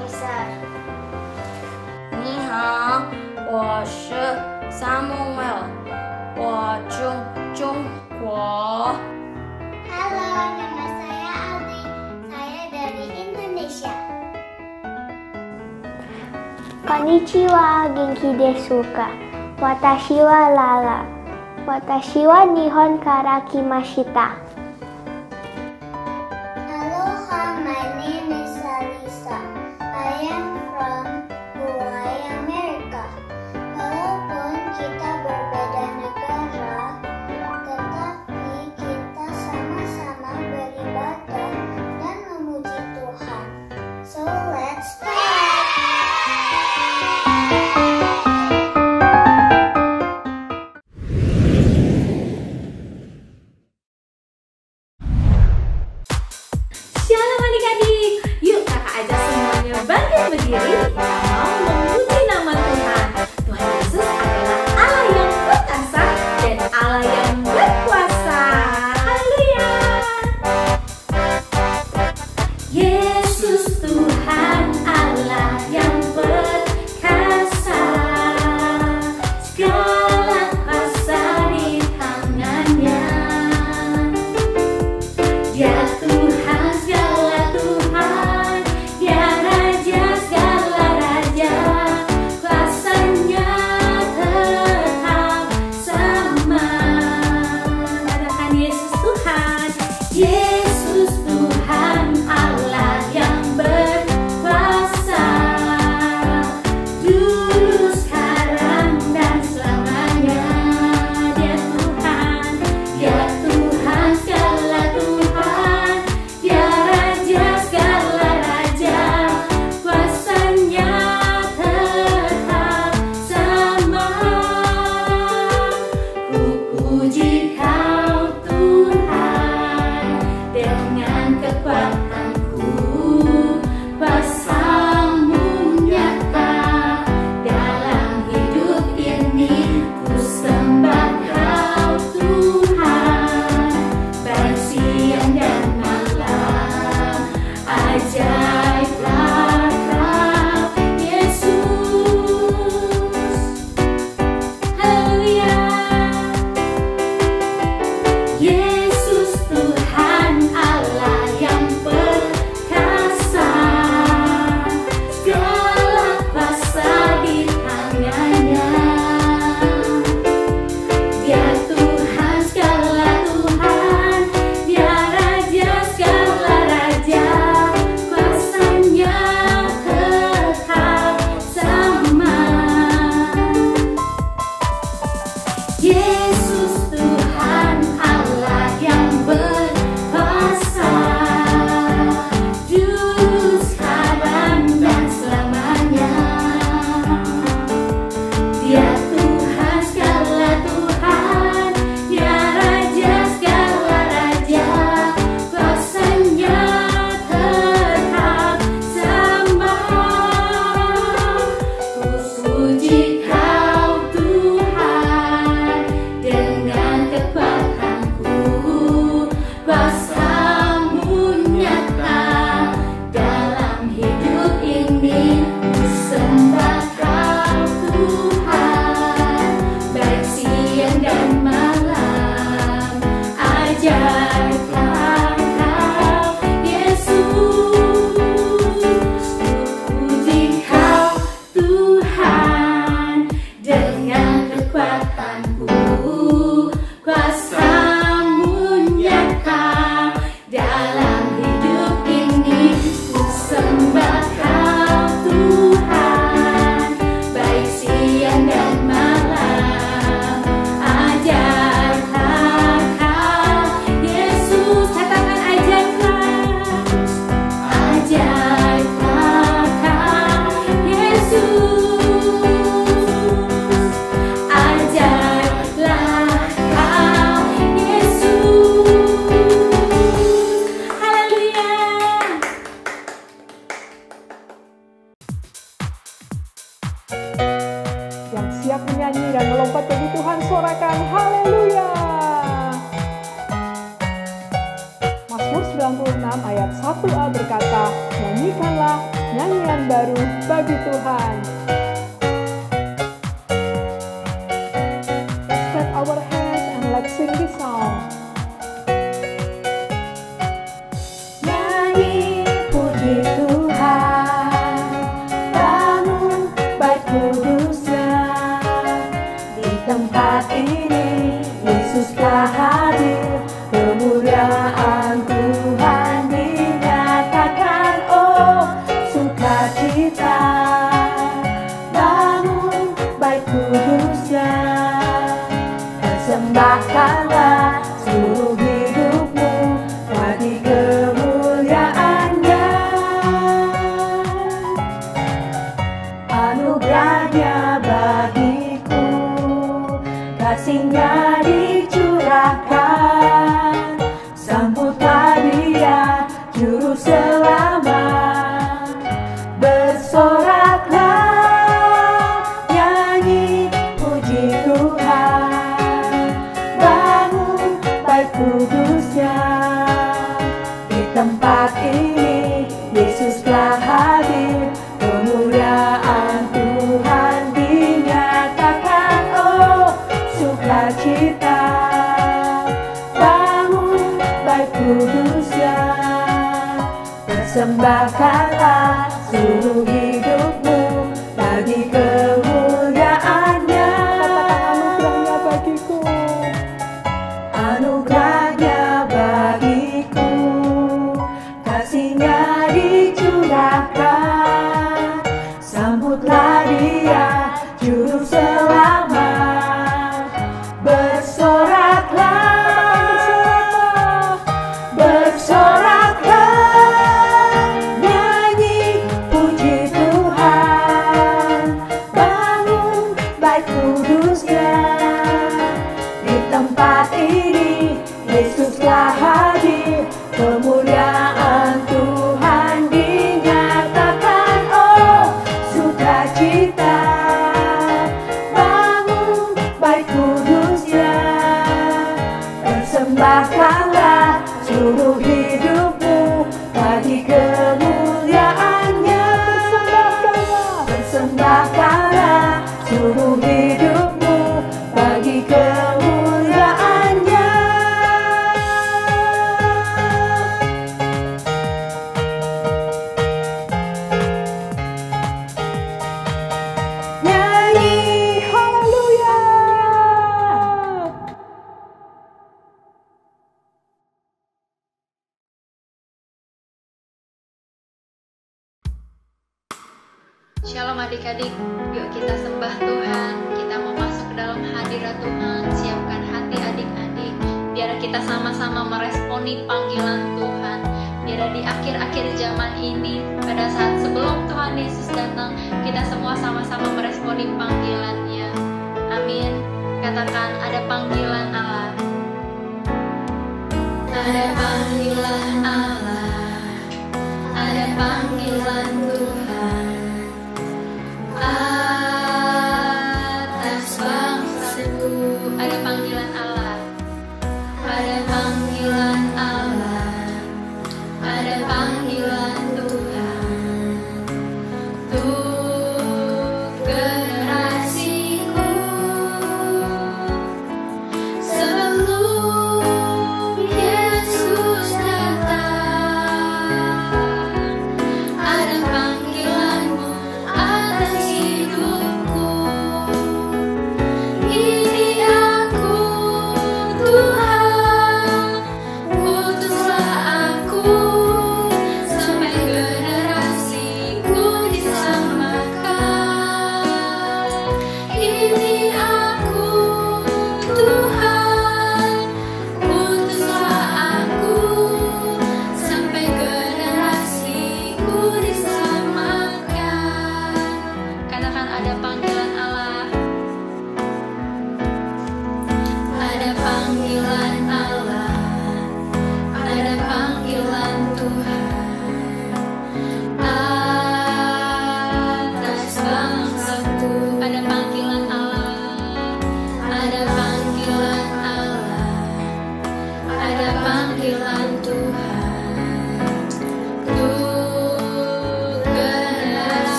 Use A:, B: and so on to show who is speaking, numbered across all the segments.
A: Mister。
B: 你好，我是 Samuel， 我住中国。
A: Halo, nama saya Aldi. Saya dari Indonesia.
C: Konnichiwa, genki desu ka? Watashi wa Lala. Watashi wa Nihon kara kimashita.
A: Aloha, my name is Alisa. I am from Hawaii, America. Walaupun kita berbeda negara, tetapi kita sama-sama beribadah dan memuji Tuhan. So let's start.
D: Shalom adik-adik, yuk kakak ajak semuanya bangkit berdiri. Kita mau memuji nama Tuhan. Tuhan Yesus adalah Allah yang perkasa dan Allah yang berkuasa. Haleluya. Yesus Tuhan Allah yang perkasa, segala kuasa di tangannya. Dia Tuhan segala Tuhan, Dia Raja segala Raja, kuasanya tetap sama. Katakan Yesus Tuhan, Yesus Tuhan Allah yang berkuasa, dulu sekarang dan selamanya. Dia Tuhan, Dia Tuhan segala Tuhan, Dia Raja segala Raja, kuasanya tetap sama. Ku puji Kau Tuhan dengan kekuatanku, kuasa-Mu nyata dalam hidup ini. Ku sembah Kau Tuhan, baik siang dan malam. Ajaiblah Kau Yesus. Haleluya. Yesus Tuhan Allah yang perkasa, segala kuasa di tangannya. Dia Tuhan segala Tuhan, Dia Raja segala Raja, kuasanya tetap sama. Yesus Tuhan Allah yang berkuasa, dulu sekarang dan selamanya. Dia Tuhan segala Tuhan, Dia Raja segala Raja, kuasanya tetap sama. Ku puji Kau Tuhan dengan kekuatanku, kuasa-Mu nyata dalam hidup ini. Ku sembah Kau Tuhan, baik siang dan malam. Ajaiblah Kau Yesus. Ku puji Kau Tuhan dengan kekuatanku, kuasa-Mu nyata dalam hidup ini. Ku sembah Kau Tuhan, baik siang dan malam. Ajaiblah Kau Yesus. Katakan ajaiblah. Ajaiblah Kau Yesus. Ajaiblah Kau Yesus. Haleluya.
E: Yang siap menyanyi dan melompat bagi Tuhan, sorakan haleluya. Mazmur 96 ayat 1a berkata, nyanyikanlah nyanyian baru bagi Tuhan. Let's clap our hands and let's sing this song.
D: Nyanyi puji Tuhan, bangun bait kudusnya. Di tempat ini Yesus telah hadir, kemuliaan Tuhan dinyatakan. Oh, sukacita, bangun bait kudusnya. Persembahkanlah seluruh hidupmu bagi kemuliaannya. Anugerahnya bagiku, kasihnya dicurahkan. Sambutlah Dia, Juru Selamat. Bersoraklah, nyanyi puji Tuhan, bangun bait kudusnya. Di tempat ini Yesus telah hadir, kemuliaan Tuhan dinyatakan. Oh, sukacita, bangun bait kudusnya. Persembahkanlah seluruh hidupmu bagi kemuliaannya.
E: Anugerahnya bagiku,
D: Anugerahnya bagiku, kasihnya dicurahkan. Sambutlah Dia, Juru Selamat. Bersoraklah, bersoraklah, nyanyi puji Tuhan, bangun bait kudusnya. Di tempat ini Yesus telah hadir, kemuliaan Tuhan dinyatakan. Oh, sukacita, bangun bait kudusnya. Persembahkanlah seluruh hidupmu bagi kemuliaannya. Persembahkanlah seluruh hidupmu bagi kemuliaannya. Nyanyi
E: haleluya.
F: Shalom adik-adik, yuk kita sembah Tuhan. Kita mau masuk ke dalam hadirat Tuhan. Siapkan hati adik-adik, biar kita sama-sama meresponi panggilan Tuhan. Biar di akhir-akhir zaman ini, pada saat sebelum Tuhan Yesus datang, kita semua sama-sama meresponi panggilannya. Amin. Katakan, ada panggilan Allah. Ada panggilan Allah, ada panggilan Tuhan atas bangsaku. Ada panggilan Allah, ada panggilan Allah, ada panggilan Tuhan untuk generasiku. Sebelum Yesus datang, ada panggilanmu atas hidupku. Ini aku, Tuhan, utuslah aku sampai generasiku di sana.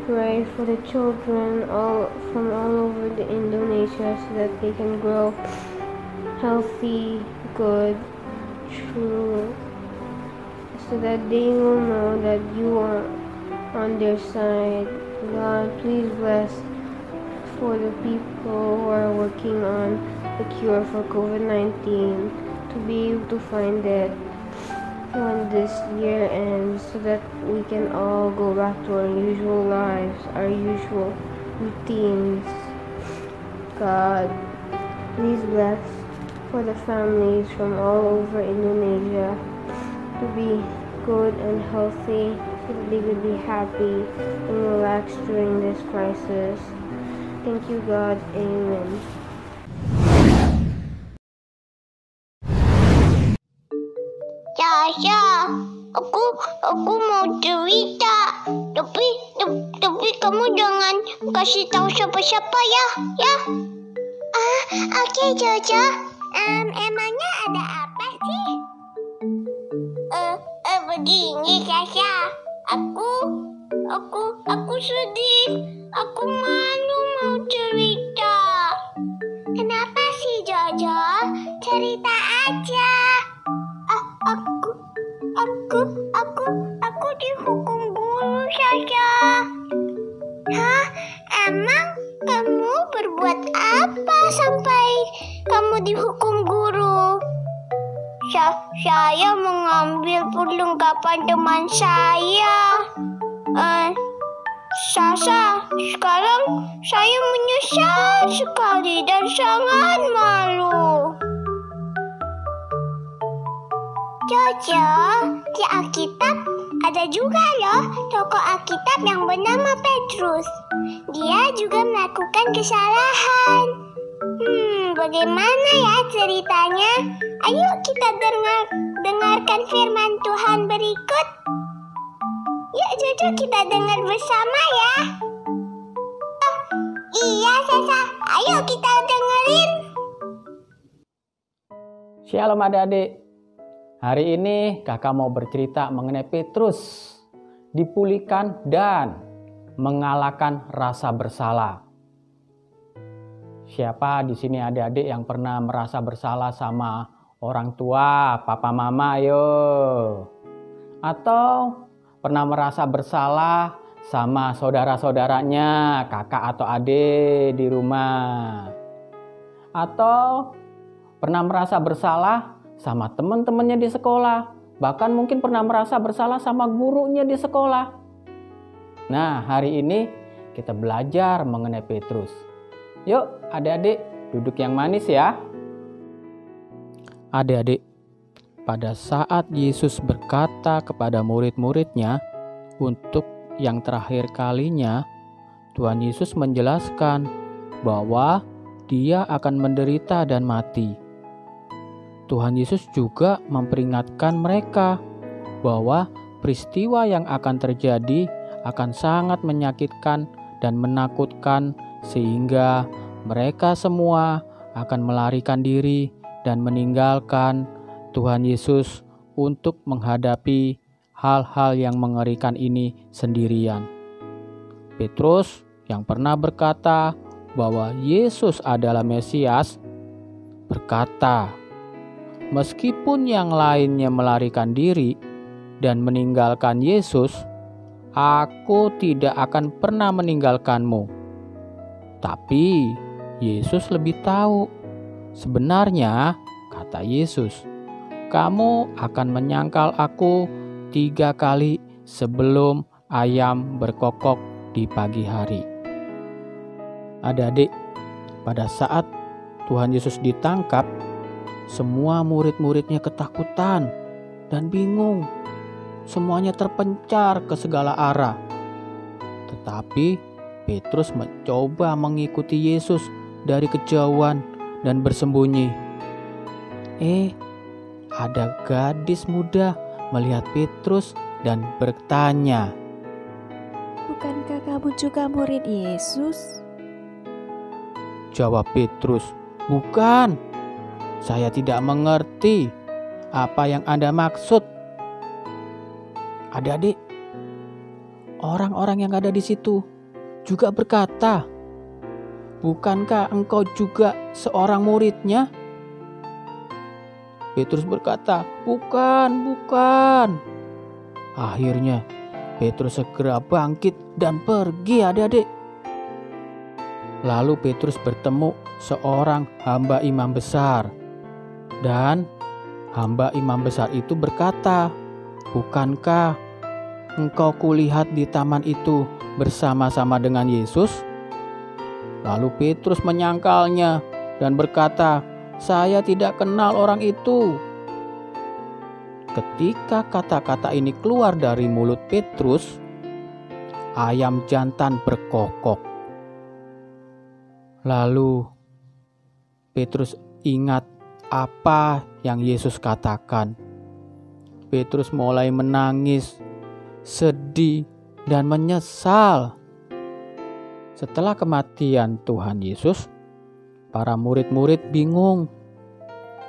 C: pray for the children from all over Indonesia so that they can grow healthy, good, true, so that they will know that you are on their side. God, please bless for the people who are working on the cure for COVID-19 to be able to find it when this year ends so that we can all go back to our usual lives, our usual routines. God, please bless for the families from all over Indonesia to be good and healthy so that they will be happy and relaxed during this crisis. Thank you, God. Amen.
A: Sasha, aku mau cerita. Tapi kamu jangan kasih tahu siapa-siapa ya. Oke, Jojo. Emangnya ada apa sih? Begini, Sasha. Aku sedih. Aku malu mau cerita. Kenapa sih, Jojo? Cerita aja. Aku dihukum guru, Sasha. Hah? Emang kamu berbuat apa sampai kamu dihukum guru? Saya mengambil perlengkapan teman saya. Sasha, sekarang saya menyesal sekali dan sangat malu. Jojo, di Alkitab ada juga loh tokoh Alkitab yang bernama Petrus. Dia juga melakukan kesalahan. Bagaimana ya ceritanya? Ayo kita dengarkan firman Tuhan berikut. Yuk Jojo, kita dengar bersama ya. Iya Sasha, ayo kita dengerin.
G: Shalom adik-adik. Hari ini kakak mau bercerita mengenai Petrus dipulihkan dan mengalahkan rasa bersalah. Siapa di sini adik-adik yang pernah merasa bersalah sama orang tua, papa mama, ayo? Atau pernah merasa bersalah sama saudara-saudaranya, kakak atau adik di rumah? Atau pernah merasa bersalah sama teman-temannya di sekolah, bahkan mungkin pernah merasa bersalah sama gurunya di sekolah. Nah, hari ini kita belajar mengenai Petrus. Yuk, adik-adik, duduk yang manis ya. Adik-adik, pada saat Yesus berkata kepada murid-muridnya untuk yang terakhir kalinya, Tuhan Yesus menjelaskan bahwa Dia akan menderita dan mati. Tuhan Yesus juga memperingatkan mereka bahwa peristiwa yang akan terjadi akan sangat menyakitkan dan menakutkan sehingga mereka semua akan melarikan diri dan meninggalkan Tuhan Yesus untuk menghadapi hal-hal yang mengerikan ini sendirian. Petrus yang pernah berkata bahwa Yesus adalah Mesias berkata, "Meskipun yang lainnya melarikan diri dan meninggalkan Yesus, aku tidak akan pernah meninggalkanmu." Tapi Yesus lebih tahu. Sebenarnya, kata Yesus, "Kamu akan menyangkal aku 3 kali sebelum ayam berkokok di pagi hari." Adik-adik, pada saat Tuhan Yesus ditangkap, semua murid-muridnya ketakutan dan bingung. Semuanya terpencar ke segala arah. Tetapi Petrus mencoba mengikuti Yesus dari kejauhan dan bersembunyi. Ada gadis muda melihat Petrus dan bertanya,
H: "Bukankah kamu juga murid Yesus?"
G: Jawab Petrus, "Bukan. Saya tidak mengerti apa yang Anda maksud." Adik-adik, orang-orang yang ada di situ juga berkata, "Bukankah engkau juga seorang muridnya?" Petrus berkata, Bukan. Akhirnya Petrus segera bangkit dan pergi, adik-adik. Lalu Petrus bertemu seorang hamba imam besar. Dan hamba imam besar itu berkata, "Bukankah engkau kulihat di taman itu bersama-sama dengan Yesus?" Lalu Petrus menyangkalnya dan berkata, "Saya tidak kenal orang itu." Ketika kata-kata ini keluar dari mulut Petrus, ayam jantan berkokok. Lalu Petrus ingat apa yang Yesus katakan. Petrus mulai menangis, sedih, dan menyesal. Setelah kematian Tuhan Yesus, para murid-murid bingung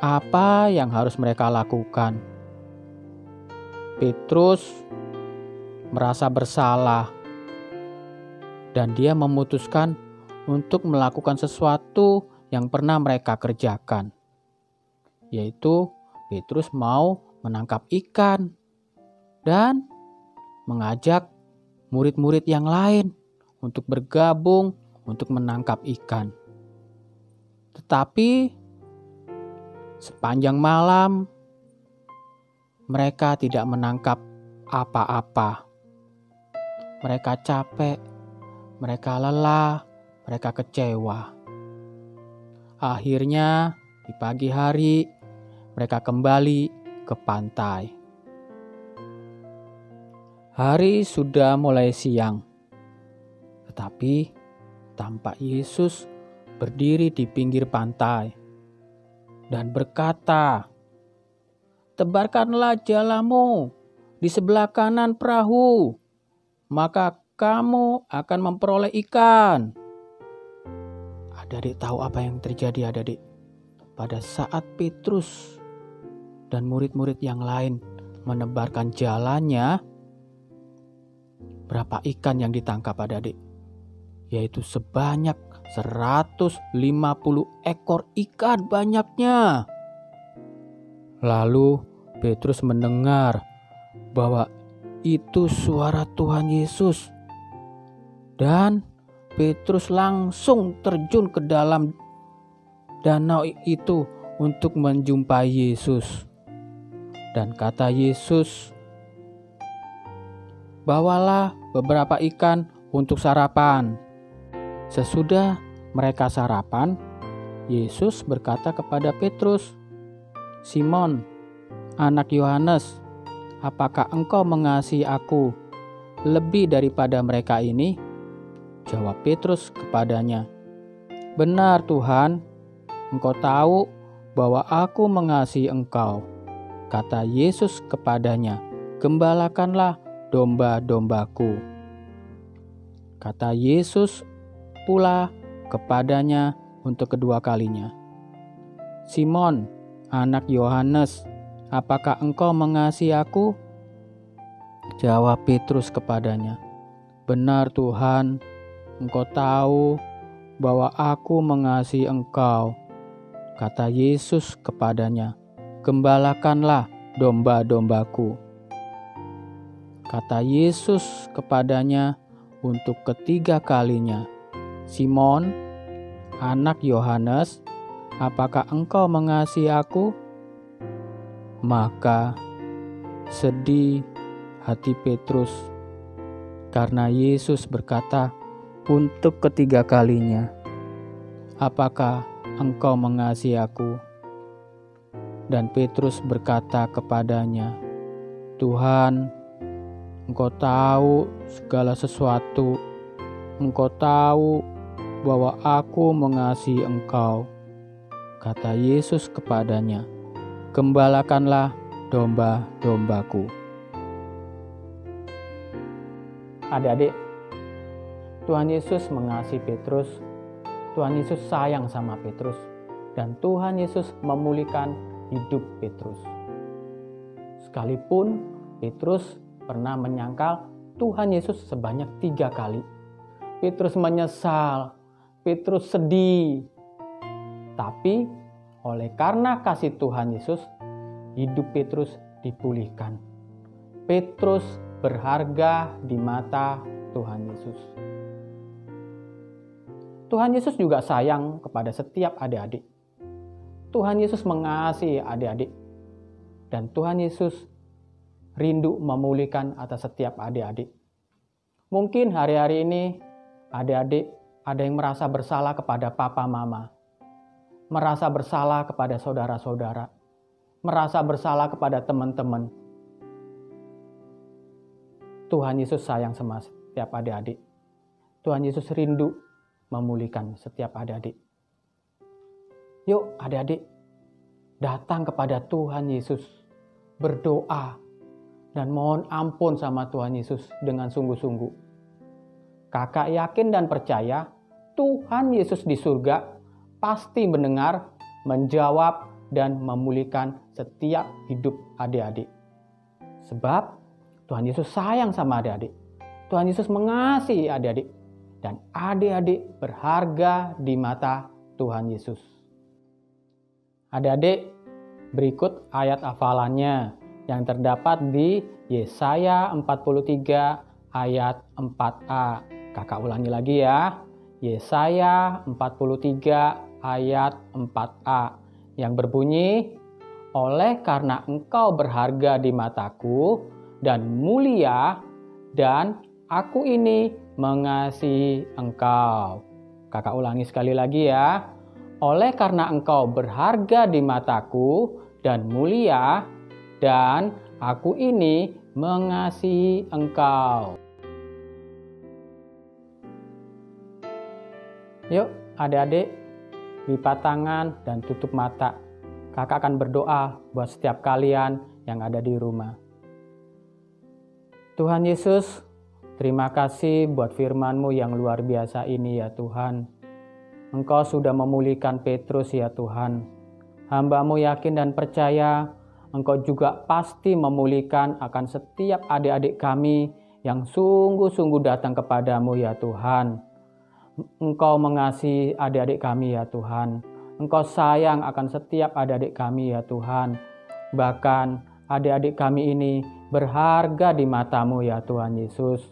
G: apa yang harus mereka lakukan. Petrus merasa bersalah dan dia memutuskan untuk melakukan sesuatu yang pernah mereka kerjakan, yaitu Petrus mau menangkap ikan dan mengajak murid-murid yang lain untuk bergabung untuk menangkap ikan. Tetapi sepanjang malam mereka tidak menangkap apa-apa. Mereka capek, mereka lelah, mereka kecewa. Akhirnya di pagi hari mereka kembali ke pantai. Hari sudah mulai siang, tetapi tampak Yesus berdiri di pinggir pantai dan berkata, "Tebarkanlah jalamu di sebelah kanan perahu, maka kamu akan memperoleh ikan." Adik-adik tahu apa yang terjadi, adik-adik? Pada saat Petrus dan murid-murid yang lain menebarkan jalannya, berapa ikan yang ditangkap, adik-adik? Yaitu sebanyak 150 ekor ikan banyaknya. Lalu Petrus mendengar bahwa itu suara Tuhan Yesus. Dan Petrus langsung terjun ke dalam danau itu untuk menjumpai Yesus. Dan kata Yesus, "Bawalah beberapa ikan untuk sarapan." Sesudah mereka sarapan, Yesus berkata kepada Petrus, "Simon, anak Yohanes, apakah engkau mengasihi aku lebih daripada mereka ini?" Jawab Petrus kepadanya, "Benar Tuhan, engkau tahu bahwa aku mengasihi engkau." Kata Yesus kepadanya, "Gembalakanlah domba-dombaku." Kata Yesus pula kepadanya untuk kedua kalinya, "Simon, anak Yohanes, apakah engkau mengasihi aku?" Jawab Petrus kepadanya, "Benar Tuhan, engkau tahu bahwa aku mengasihi engkau." Kata Yesus kepadanya, "Gembalakanlah domba-dombaku." Kata Yesus kepadanya untuk ketiga kalinya, "Simon, anak Yohanes, apakah engkau mengasihi aku?" Maka sedih hati Petrus karena Yesus berkata untuk ketiga kalinya, "Apakah engkau mengasihi aku?" Dan Petrus berkata kepadanya, "Tuhan, engkau tahu segala sesuatu. Engkau tahu bahwa aku mengasihi engkau." Kata Yesus kepadanya, "Gembalakanlah domba-dombaku." Adik-adik, Tuhan Yesus mengasihi Petrus. Tuhan Yesus sayang sama Petrus. Dan Tuhan Yesus memulihkan hidup Petrus. Sekalipun Petrus pernah menyangkal Tuhan Yesus sebanyak 3 kali. Petrus menyesal, Petrus sedih. Tapi oleh karena kasih Tuhan Yesus, hidup Petrus dipulihkan. Petrus berharga di mata Tuhan Yesus. Tuhan Yesus juga sayang kepada setiap adik-adik. Tuhan Yesus mengasihi adik-adik. Dan Tuhan Yesus rindu memulihkan atas setiap adik-adik. Mungkin hari-hari ini adik-adik ada yang merasa bersalah kepada papa mama. Merasa bersalah kepada saudara-saudara. Merasa bersalah kepada teman-teman. Tuhan Yesus sayang sama setiap adik-adik. Tuhan Yesus rindu memulihkan setiap adik-adik. Yuk adik-adik, datang kepada Tuhan Yesus. Berdoa dan mohon ampun sama Tuhan Yesus dengan sungguh-sungguh. Kakak yakin dan percaya Tuhan Yesus di surga pasti mendengar, menjawab, dan memulihkan setiap hidup adik-adik. Sebab Tuhan Yesus sayang sama adik-adik. Tuhan Yesus mengasihi adik-adik. Dan adik-adik berharga di mata Tuhan Yesus. Adik-adik, berikut ayat hafalannya yang terdapat di Yesaya 43 ayat 4a. Kakak ulangi lagi ya. Yesaya 43 ayat 4a yang berbunyi, oleh karena engkau berharga di mataku dan mulia, dan aku ini mengasihi engkau. Kakak ulangi sekali lagi ya. Oleh karena engkau berharga di mataku dan mulia, dan aku ini mengasihi engkau. Yuk adik-adik, lipat tangan dan tutup mata. Kakak akan berdoa buat setiap kalian yang ada di rumah. Tuhan Yesus, terima kasih buat firman-Mu yang luar biasa ini ya Tuhan. Engkau sudah memulihkan Petrus ya Tuhan. Hamba-Mu yakin dan percaya Engkau juga pasti memulihkan akan setiap adik-adik kami yang sungguh-sungguh datang kepadamu ya Tuhan. Engkau mengasihi adik-adik kami ya Tuhan. Engkau sayang akan setiap adik-adik kami ya Tuhan. Bahkan adik-adik kami ini berharga di mata-Mu ya Tuhan Yesus.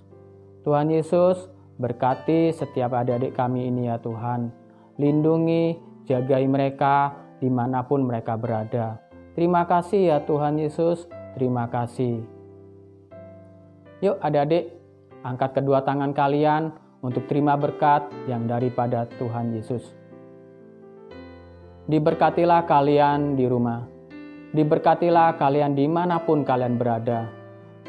G: Tuhan Yesus, berkati setiap adik-adik kami ini ya Tuhan. Lindungi, jagai mereka dimanapun mereka berada. Terima kasih ya Tuhan Yesus, terima kasih. Yuk adik-adik, angkat kedua tangan kalian untuk terima berkat yang daripada Tuhan Yesus. Diberkatilah kalian di rumah. Diberkatilah kalian dimanapun kalian berada.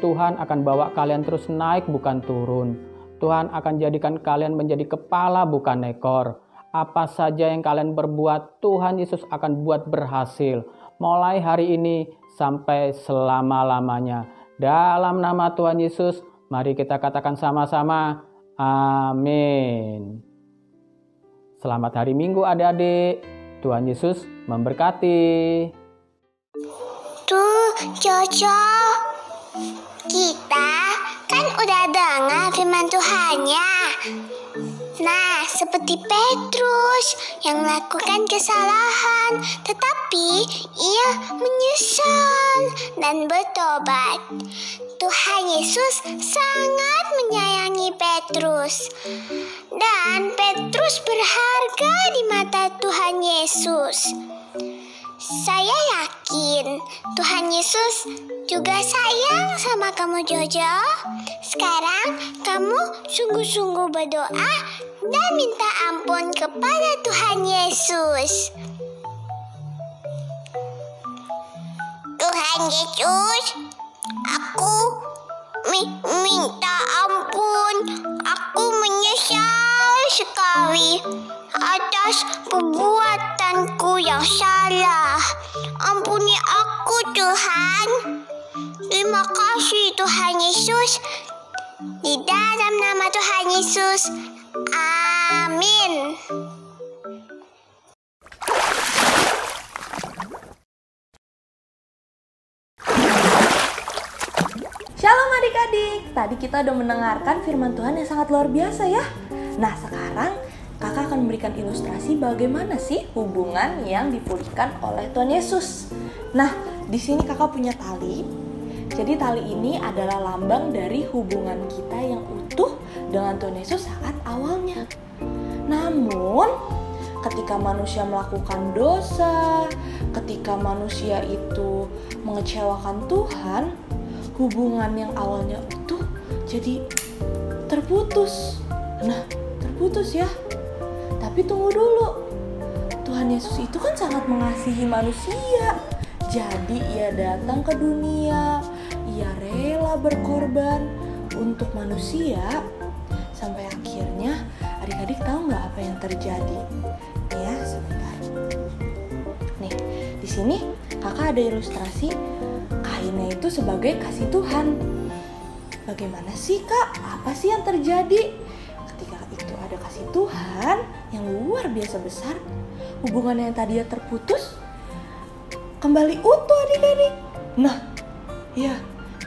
G: Tuhan akan bawa kalian terus naik bukan turun. Tuhan akan jadikan kalian menjadi kepala bukan ekor. Apa saja yang kalian berbuat, Tuhan Yesus akan buat berhasil. Mulai hari ini sampai selama-lamanya. Dalam nama Tuhan Yesus, mari kita katakan sama-sama, amin. Selamat hari Minggu adik-adik. Tuhan Yesus memberkati.
A: Tuh, Jojo, kita kan udah dengar firman Tuhannya. Nah, seperti Petrus yang melakukan kesalahan, tetapi ia menyesal dan bertobat. Tuhan Yesus sangat menyayangi Petrus. Dan Petrus berharga di mata Tuhan Yesus. Saya yakin Tuhan Yesus juga sayang sama kamu Jojo. Sekarang kamu sungguh-sungguh berdoa dan minta ampun kepada Tuhan Yesus. Tuhan Yesus, aku minta ampun. Aku menyesal sekali atas perbuatanku yang salah. Ampuni aku Tuhan. Terima kasih Tuhan Yesus. Di dalam nama Tuhan Yesus. Amin.
D: Shalom adik-adik, tadi kita udah mendengarkan firman Tuhan yang sangat luar biasa ya. Nah, sekarang kakak akan memberikan ilustrasi bagaimana sih hubungan yang dipulihkan oleh Tuhan Yesus. Nah, di sini kakak punya tali. Jadi tali ini adalah lambang dari hubungan kita yang utuh dengan Tuhan Yesus saat awalnya. Namun, ketika manusia melakukan dosa, ketika manusia itu mengecewakan Tuhan, hubungan yang awalnya utuh jadi terputus. Nah, terputus ya. Tapi tunggu dulu. Tuhan Yesus itu kan sangat mengasihi manusia. Jadi ia datang ke dunia, ia rela berkorban untuk manusia. Sampai akhirnya adik-adik tahu nggak apa yang terjadi? Ya, sebentar. Nih, di sini kakak ada ilustrasi kainnya itu sebagai kasih Tuhan. Bagaimana sih kak? Apa sih yang terjadi? Ketika itu ada kasih Tuhan yang luar biasa besar, hubungan yang tadinya terputus kembali utuh adik-adik. Nah, ya,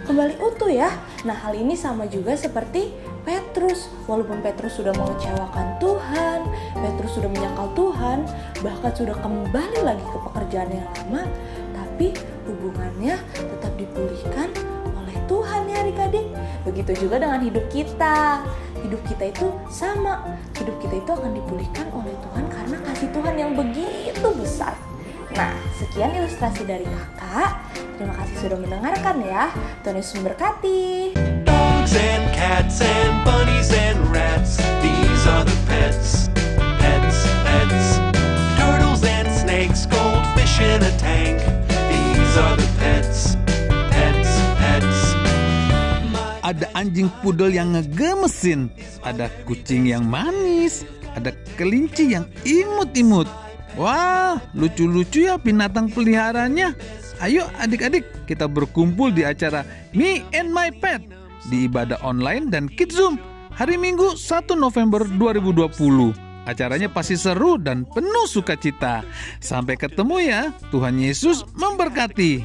D: kembali utuh ya. Nah, hal ini sama juga seperti Petrus. Walaupun Petrus sudah mengecewakan Tuhan, Petrus sudah menyangkal Tuhan, bahkan sudah kembali lagi ke pekerjaan yang lama, tapi hubungannya tetap dipulihkan oleh Tuhan ya adik-adik. Begitu juga dengan hidup kita. Hidup kita itu sama. Hidup kita itu akan dipulihkan oleh Tuhan karena kasih Tuhan yang begitu besar. Nah, sekian ilustrasi dari kakak. Terima kasih sudah mendengarkan ya. Tuhan Yesus memberkati.
I: Dogs and cats and bunnies and rats, these are the pets, pets, pets. Turtles and snakes, goldfish in a tank, these are the pets, pets, pets.
J: Ada anjing pudel yang ngegemesin, ada kucing yang manis, ada kelinci yang imut-imut. Wah, lucu-lucu ya binatang peliharaannya. Ayo adik-adik, kita berkumpul di acara Me and My Pet di ibadah online dan Kids Zoom hari Minggu 1 November 2020. Acaranya pasti seru dan penuh sukacita. Sampai ketemu ya, Tuhan Yesus memberkati.